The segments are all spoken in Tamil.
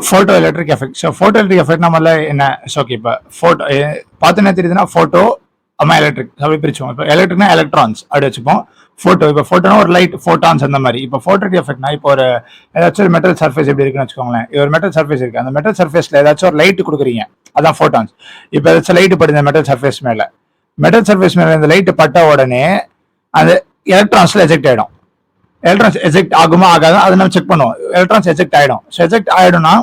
Photo electric effect. So photo electric effect நம்மள என்ன? ஸோ ஓகே, இப்போ ஃபோட்டோ பார்த்து என்ன தெரியுதுன்னா ஃபோட்டோ எலக்ட்ரிக் அப்படி பிரிச்சுவோம். இப்போ எலக்ட்ரிக்னா எலக்ட்ரான்ஸ் அப்படி வச்சுப்போம். ஃபோட்டோ இப்போ ஃபோட்டோனா ஒரு லைட் ஃபோட்டான்ஸ் அந்த மாதிரி. இப்போ ஃபோட்டோ எஃபெக்ட்னா இப்போ ஒரு ஏதாச்சும் ஒரு மெட்டல் சர்ஃபேஸ் எப்படி இருக்குன்னு வச்சுக்கோங்களேன். ஒரு மெட்டல் சர்ஃபேஸ் இருக்கு, அந்த மெட்டல் சர்ஃபேஸ்ல ஏதாச்சும் ஒரு லைட் கொடுக்குறீங்க, அதான் ஃபோட்டான்ஸ். இப்போ ஏதாச்சும் லைட் படுது மெட்டல் சர்ஃபேஸ் மேல, இந்த லைட் பட்ட உடனே அந்த எலக்ட்ரான்ஸ்ல எஜெக்ட் ஆயிடும். எலக்ட்ரான்ஸ் எஜெக்ட் ஆகுமா ஆகாது அதை நம்ம செக் பண்ணுவோம். எலக்ட்ரான்ஸ் எஜெக்ட் ஆயிடும். ஸோ எஜெக்ட் ஆயிடும்னா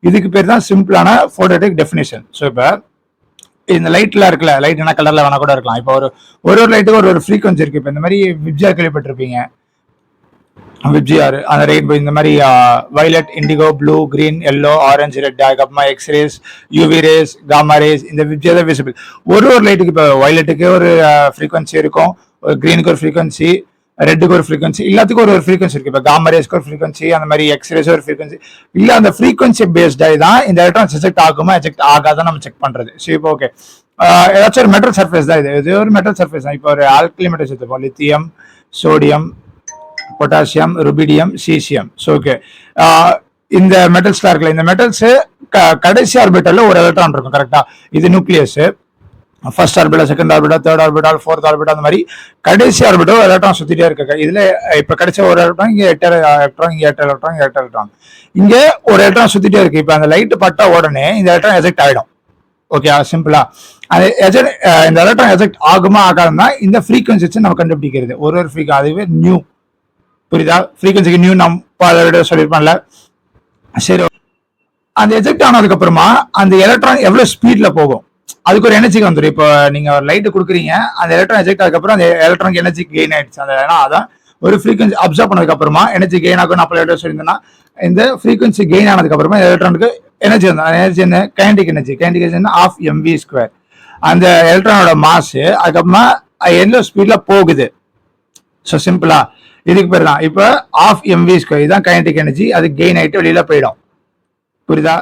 இதுக்கு பேர் தான் சிம்பிளான ஃபோட்டோடிக் டெஃபினிஷன். ஸோ இப்போ இந்த லைட்ல இருக்குல்ல, லைட் என்ன கலர்ல வேணா கூட இருக்கலாம். இப்போ ஒரு லைட்டுக்கு ஒரு ஃப்ரீக்வன்சி இருக்கு. இப்போ இந்த மாதிரி விப்ஜிஆர் கேள்விப்பட்டிருப்பீங்க. விப்ஜிஆர் அந்த ரெயின்போ, இந்த மாதிரி violet, indigo, blue, green, yellow, orange, red, அதுக்கப்புறமா X rays, UV rays, gamma rays, இந்த விப்ஜிஆர் தான் விசிபிள். ஒரு லைட்டுக்கு இப்போ வயலட்டுக்கு ஒரு ஃப்ரீக்வன்சி இருக்கும், ஒரு கிரீனுக்கு ஒரு ஃப்ரீக்வன்சி, ரெட்டுக்கு ஒரு ஃப்ரீக்வன்சி, எல்லாத்துக்கும் ஒரு ஃப்ரீக்வன்சி இருக்கு. இப்போ காமா ரேஸ்க்கு ஒரு ஃப்ரீக்வன்சி, அந்த மாதிரி எக்ஸ்ரேஸ் ஒரு ஃப்ரீக்வன்சி. இல்ல அந்த ஃப்ரீக்வன்சி பேஸ்டாக தான் இந்த எலக்ட்ரான்ஸ் எஜெக்ட் ஆகுமா எஜெக்ட் ஆகாதான் நம்ம செக் பண்றது. ஸோ இப்போ ஓகே, ஏதாச்சும் ஒரு மெட்டல் சர்ஃபேஸ் தான் இது ஒரு மெட்டல் சர்ஃபேஸ் தான். இப்போ ஒரு ஆல்கலி மெட்டல்ஸ் எடுத்துப்போம், lithium, sodium, potassium, rubidium, caesium. So okay, இந்த மெட்டல்ஸ்லாம் இருக்குல்ல, இந்த மெட்டல்ஸ் கடைசி ஆர்பிட்டல்ல ஒரு எலக்ட்ரான் இருக்கும். கரெக்டா? இது nucleus. First orbital, second orbital, third orbital, fourth orbital, அந்த மாதிரி கடைசி ஆர்பிட்டல் எலக்ட்ரான் சுத்திட்டே இருக்கு. இதுல இப்ப கிடைச்ச ஒரு எலக்ட்ரான், இங்க 8 எலக்ட்ரான், இங்க 8 எலக்ட்ரான், இங்க 8 எலக்ட்ரான், இங்க ஒரு எலக்ட்ரான் சுத்திட்டே இருக்கு. இப்ப அந்த லைட் பட்ட உடனே இந்த எலக்ட்ரான் எஜெக்ட் ஆயிடும். ஓகே, சிம்பிளா அது இந்த எலக்ட்ரான் எஜெக்ட் ஆகுமா ஆகாதுன்னா இந்த ஃப்ரீக்வன்சி நம்ம கண்டுபிடிக்கிறது. ஒரு ஃப்ரீக்வன்சி, அதுவே நியூ. புரியுதா? ஃப்ரீக்வன்சிக்கு நியூ நம்ம சொல்லியிருப்பான்ல. சரி, அந்த எஜெக்ட் ஆனதுக்கு அப்புறமா அந்த எலக்ட்ரான் எவ்வளவு ஸ்பீட்ல போகும், அதுக்கு ஒரு எனர்ஜி வந்துடும். இப்போ நீங்க ஒரு லைட் கொடுக்குறீங்க, அந்த எலக்ட்ரான் எஜெக்ட் ஆகுதுக்கப்புறம் அந்த எலக்ட்ரானுக்கு எனர்ஜி கெயின் ஆயிடுச்சு. அந்த அதான் ஒரு ஃப்ரீக்வன்சி அப்சர்வ் பண்ணதுக்கு அப்புறமா எனர்ஜி கெயின் ஆகும். அப்போ சொல்லியிருந்தேன்னா இந்த ஃப்ரீக்வன்சி கெயின் ஆனதுக்கு அப்புறமா எலக்ட்ரானுக்கு எனர்ஜி வந்து எனர்ஜி என்ன? Kinetic energy of mv square. அந்த எலக்ட்ரானோட மாஸ் அதுக்கப்புறமா எவ்வளோ ஸ்பீட்ல போகுது. ஸோ சிம்பிளா இதுக்கு பேர் தான் இப்போ ஆஃப் mv ஸ்கொயர். இதுதான் கைனடிக் எனர்ஜி. அது கெயின் ஆயிட்டு வெளியில போயிடும். புரியுதா?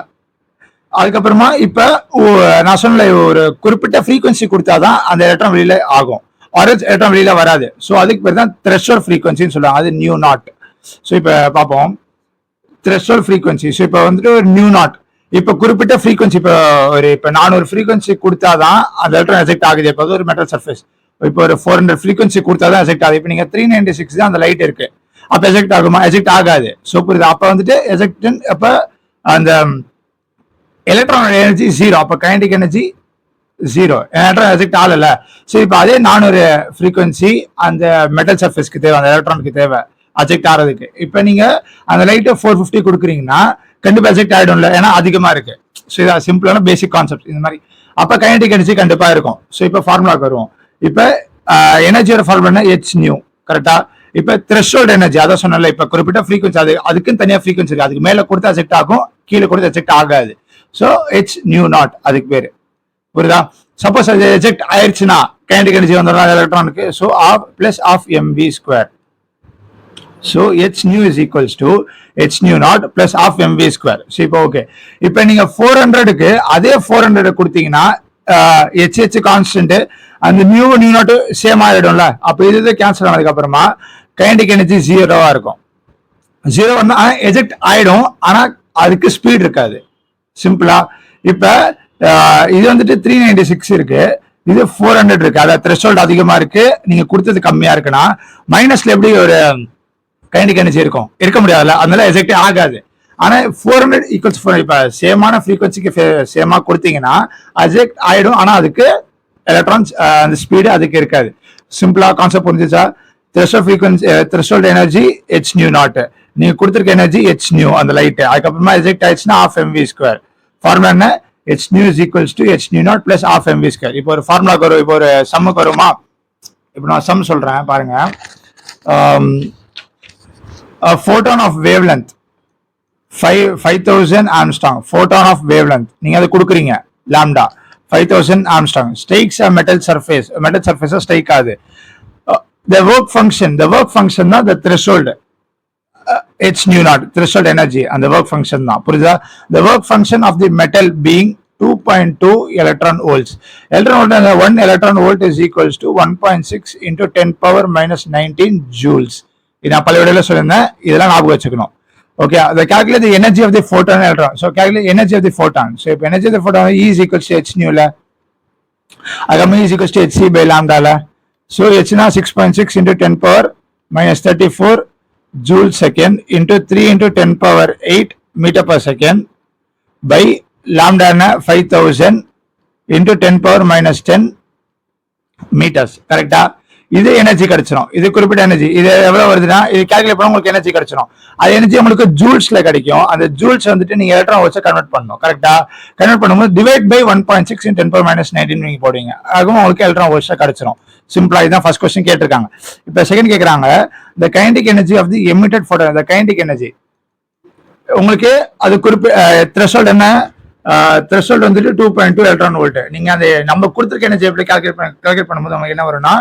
அதுக்கப்புறமா இப்ப நான் சொன்ன ஒரு குறிப்பிட்ட ஃப்ரீக்வன்சி கொடுத்தாதான் அந்த எலக்ட்ரான் வெளியில ஆகும், எலக்ட்ரான் வெளியில வராது. ஸோ அதுக்கு பேர் தான் த்ரெஷோல்ட் ஃப்ரீக்வன்சின்னு சொல்லுவாங்க. அது நியூ நாட். ஸோ இப்ப பார்ப்போம் த்ரெஷோல்ட் ஃப்ரீக்வன்சி. ஸோ இப்போ வந்துட்டு ஒரு நியூ நாட். இப்ப குறிப்பிட்ட ஃப்ரீக்வன்சி, இப்ப 400 ஃப்ரீக்வன்சி கொடுத்தாதான் அந்த எலக்ட்ரான் எஜெக்ட் ஆகுது. இப்போ ஒரு மெட்டல் சர்ஃபேஸ் இப்போ ஒரு 400 ஃப்ரீக்வன்சி கொடுத்தாதான் எஜெக்ட் ஆகுது. இப்போ நீங்க 396 தான் அந்த லைட் இருக்கு, அப்ப எஜெக்ட் ஆகுமா? எஜெக்ட் ஆகாது. ஸோ புரியுது? அப்ப வந்துட்டு எஜெக்ட் அப்ப அந்த எலக்ட்ரானோட எனர்ஜி 0. அப்ப கைனடிக் எனர்ஜி 0. எலக்ட்ரான் எஜெக்ட் ஆகல. சரி, இப்போ அதே 400 ஃப்ரீக்வன்சி அந்த மெட்டல் சர்ஃபேஸ்க்கு தேவை, அந்த எலக்ட்ரானுக்கு தேவை அஜெக்ட் ஆகிறதுக்கு. இப்போ நீங்க அந்த லைட்டை 450 கொடுக்குறீங்கன்னா கண்டிப்பா எஜெக்ட் ஆயிடும்ல, ஏன்னா அதிகமா இருக்கு. ஸோ இதான் சிம்பிளான பேசிக் கான்செப்ட் இந்த மாதிரி. அப்ப கைனடிக் எனர்ஜி கண்டிப்பா இருக்கும். ஸோ இப்போ ஃபார்முலாக்கு வருவோம். இப்போ எனர்ஜியோட ஃபார்முலா h நியூ. கரெக்டா? இப்ப த்ரெஷோல்ட் எனர்ஜி அதான் சொன்னல, இப்ப குறிப்பிட்ட ஃப்ரீக்வன்சி அதுக்குன்னு தனியா ஃப்ரீக்வன்சி இருக்கு. அதுக்கு மேல கொடுத்தா எஜெக்ட் ஆகும், கீழே கொடுத்தா எஜெக்ட் ஆகாது. ஸோ h நியூ நாட் அதுக்கு பேரு. புரியுதா? சப்போஸ் அது எஜெக்ட் ஆயிடுச்சுன்னா கைனடிக் எனர்ஜி வந்துடும் எலக்ட்ரானுக்கு. So plus half mv square. So h nu is equals to h nu naught plus half mv square. So இப்போ ஓகே, இப்போ நீங்க 400க்கு அதே 400 கொடுத்தீங்கன்னா h கான்ஸ்டன்ட், அந்த நியூ நாட் சேம் ஆயிடும்ல. அப்ப இது கேன்சல் ஆனதுக்கு அப்புறமா கைனடிக் எனர்ஜி 0வா இருக்கும். 0 வந்து எஜெக்ட் ஆயிடும், ஆனா அதுக்கு ஸ்பீட் இருக்காது. சிம்பிளா இப்ப இது வந்துட்டு 396 இருக்கு, இது 400 இருக்கு. அதாவது த்ரெஷோல்ட் அதிகமா இருக்கு, நீங்க கொடுத்தது கம்மியா இருக்குன்னா மைனஸ்ல எப்படி ஒரு கைனடிக் எனர்ஜி இருக்கும்? இருக்க முடியாதுல்ல, அதனால எஜெக்டே ஆகாது. ஆனா 400 ஈக்குவல்ஸ் 400. இப்ப சேமான ஃப்ரீக்வன்சிக்கு சேமா கொடுத்தீங்கன்னா எஜெக்ட் ஆயிடும், ஆனா அதுக்கு எலக்ட்ரான்ஸ் அந்த ஸ்பீடு அதுக்கு இருக்காது. சிம்பிளா கான்செப்ட் புரிஞ்சுச்சா? Threshold frequency, threshold energy h nu naught, நீங்க கொடுத்திருக்க எனர்ஜி h நியூ அந்த லைட். அதுக்கப்புறமா எஜெக்ட் ஆயிடுச்சுன்னா ஆஃப் mv ஸ்கொயர். ஃபார்முலா என்ன? h nu is equals to h nu naught plus half mv square. இப்போ ஒரு ஃபார்முலாக்கு வரும், இப்போ ஒரு சம்முக்கு வருமா? இப்போ நான் சம் சொல்றேன் பாருங்க. photon of wavelength 5000 Armstrong. photon of wavelength நீங்க அதை கொடுக்குறீங்க lambda 5000 Armstrong. Strikes a metal surface, metal surface strike ஆகுது. the work function தான் the threshold h nu naught, threshold energy and the work function தான். புரியுதா? the work function of the metal being 2.2 electron volts. 1 electron volt is equals to 1.6 into 10 power minus 19 joules. இது நான் பல வீடியோல சொல்லியிருந்தேன், இதெல்லாம் ஞாபகம் வச்சுக்கணும். Okay, the calculate the energy of the photon and electron. So calculate energy of the photon. So if energy of the photon E is equal to h nu la, agama E is equal to hc by lambda la. So h na 6.6 into 10 power minus 34 joule second into 3 into 10 power 8 meter per second by lambda na 5000 into 10 power minus 10 meters. Correct? இது எனர்ஜி கிடைச்சிடும். இது குறிப்பிட்ட எனர்ஜி. இது எவ்வளவு வருதுன்னா இது கால்குலேட் பண்ணா உங்களுக்கு எனர்ஜி கிடைச்சிடும். அது எனர்ஜி உங்களுக்கு ஜூல்ஸ்ல கிடைக்கும். அந்த ஜூல்ஸ் வந்துட்டு நீங்க எலக்ட்ரான் வோல்ட்ஸை கன்வெர்ட் பண்ணணும். கரெக்டா? கன்வெர்ட் பண்ணும்போது divide by 1.6 in 10 power minus 19 நீங்க போடுவீங்க. அதுவும் உங்களுக்கு எலக்ட்ரான் வோல்ட்ஸா கிடைச்சிடும். சிம்பிளா இதான் ஃபர்ஸ்ட் क्वेश्चन கேட்டிருக்காங்க. இப்போ செகண்ட் கேக்குறாங்க the kinetic energy of the emitted photon. the kinetic energy உங்களுக்கு அது threshold என்ன? threshold வந்துட்டு 2.2 எலக்ட்ரான் வோல்ட். நீங்க அந்த நம்ம கொடுத்திருக்க எனர்ஜி எப்படி கால்குலேட் பண்ணும்போது உங்களுக்கு என்ன வரும்னா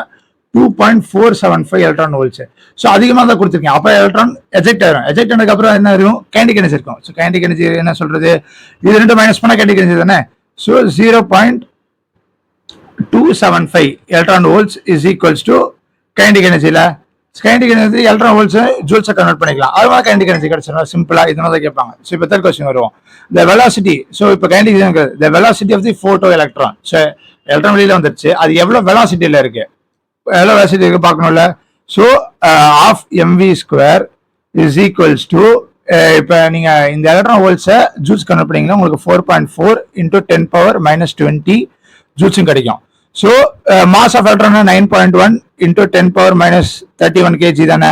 2.475 எலக்ட்ரான் வோல்ட்ஸ். ஸோ அதிகமாக தான் கொடுத்துருக்கீங்க. அப்போ எலக்ட்ரான் எஜெக்ட் ஆயிரும். எஜெக்ட் ஆனதுக்கு அப்புறம் என்ன இருக்கும்? கைனடிக் எனர்ஜி இருக்கும். ஸோ கைனடிக் எனர்ஜி என்ன சொல்றது? இது ரெண்டு மைனஸ் பண்ணா கைனடிக் எனர்ஜி தானே. So 0.275 electron volts is equals to kinetic எனர்ஜில. கைனடிக் எனர்ஜி எலக்ட்ரான் வோல்ட்ஸ் ஜூல்ஸை கன்வெர்ட் பண்ணிக்கலாம். அதுவா கைனடிக் எனர்ஜி கிடைச்சிடும். சிம்பிளா இதனால தான் கேட்பாங்க. ஸோ இப்போ தேர்ட் கொஸ்டின் வருவோம். The velocity. ஸோ இப்போ kinetic the velocity of the photo electron. So electron வெளியில வந்துருச்சு. அது எவ்வளவு வெலாசிட்டியில இருக்கு? எவ்வளவு வெலாசிட்டி இருக்கு பார்க்கணும்ல. So half M V square is equals to இப்போ நீங்க இந்த எலக்ட்ரான் வோல்ட்ஸை ஜூல்ஸ் கன்வெர்ட் பண்ணீங்கன்னா உங்களுக்கு 4.4 into 10 power minus 20 ஜூல்ஸும் கிடைக்கும். So mass of electron 9.1 into 10 power minus 31 kg தானே.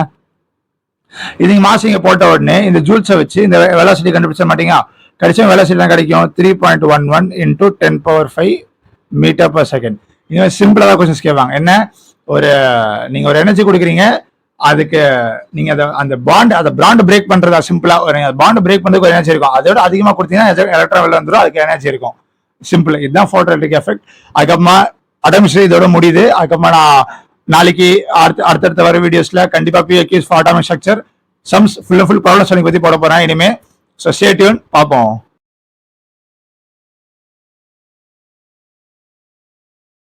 இது நீங்க மாஸ் இங்க போட்ட உடனே இந்த ஜூல்ஸை வச்சு இந்த வெலாசிட்டி கண்டுபிடிச்ச மாட்டீங்க. கிடைச்ச வெலாசிட்டி தான் கிடைக்கும் 3.11 into 10 power 5 meter per second. இந்த சிம்பிளா தான் கொஸ்டின்ஸ் கேட்பாங்க. என்ன நீங்க ஒரு எனர்ஜி கொடுக்குறீங்க, அதுக்கு நீங்க அந்த பாண்ட் பிரேக் பண்றதா சிம்பிளா பாண்ட் பிரேக் பண்றதுக்கு ஒரு எனர்ஜி இருக்கும். அதோட அதிகமா கொடுத்தீங்கன்னா எலக்ட்ரான் வெளில வந்துடும், அதுக்கு எனர்ஜி இருக்கும். சிம்பிள். இதுதான் போட்டோ எலக்ட்ரிக் எஃபெக்ட். அதுக்கப்புறமா அட்டமிஸ்ட்ரி இதோட முடியுது. அதுக்கப்புறமா நான் நாளைக்கு அடுத்தடுத்த வர வீடியோஸ்ல கண்டிப்பா PAQs for atomic structure sums full problem சொல்லி பத்தி போட போறேன் இனிமே. ஸோ ஸ்டே டியூன், பார்ப்போம்.